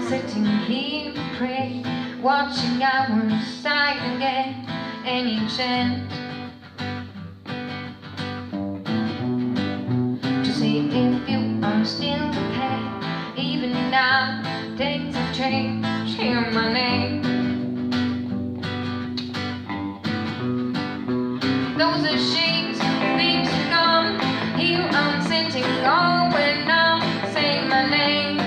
Sitting here to pray, watching our side again, any chance to see if you are still okay. Even now, things have changed. Hear my name. Those are shades, things are gone. Here I'm sitting, all when I'm saying my name.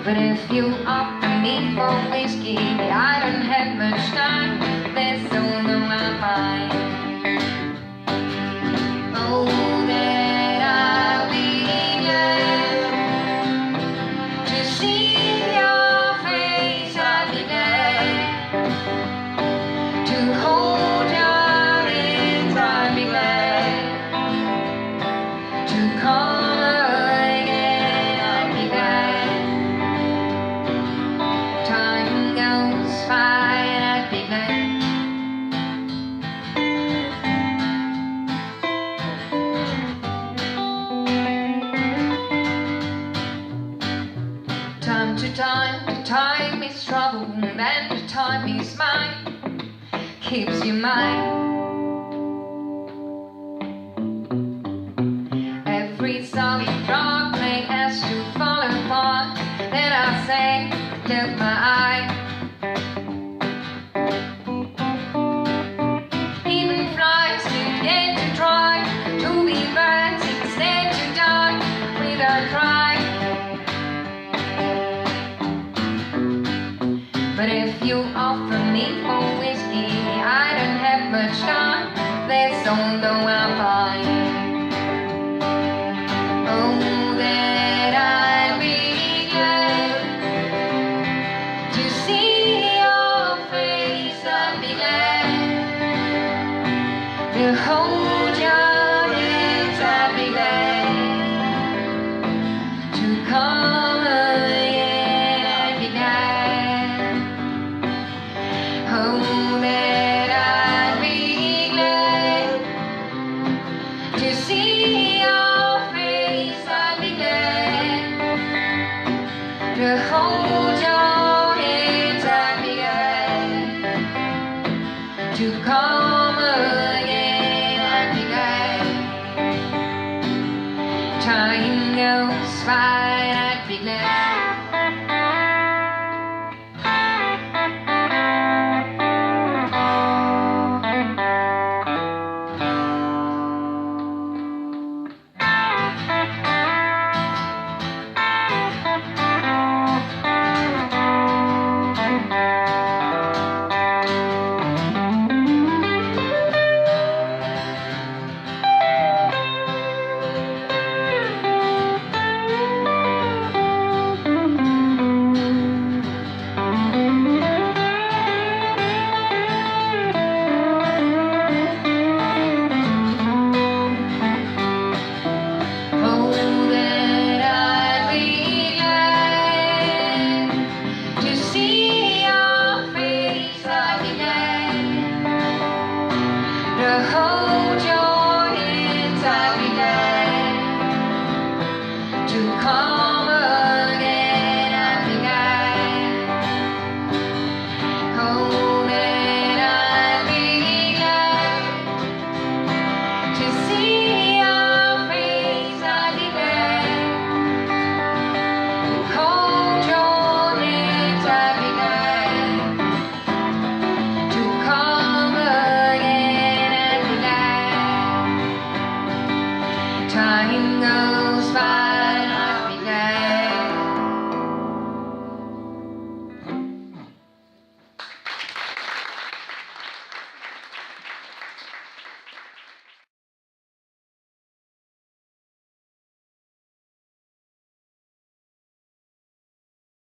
But if you offer me for whiskey, I don't have much time. There's so on my mind. Oh, that I'll be glad to see your face. I'll be glad to hold your hands. I'll be glad to come. Time to time is trouble, and the time is mine, keeps you mine. Every solid rock may has to fall apart. Then I say, look my eye. Even flies begin to try to be birds instead to die without cry. But if you offer me for whiskey, I don't have much time. There's all though I'm fine. Oh, that I'd be glad to see your face. I'd be glad to hold your hands. I'd be glad to come again. I'd be glad. Oh, that I'd be glad to see your face. I'd be glad to hold your hands. I'd be glad to come again. I'd be glad. Time goes by. I'd be glad.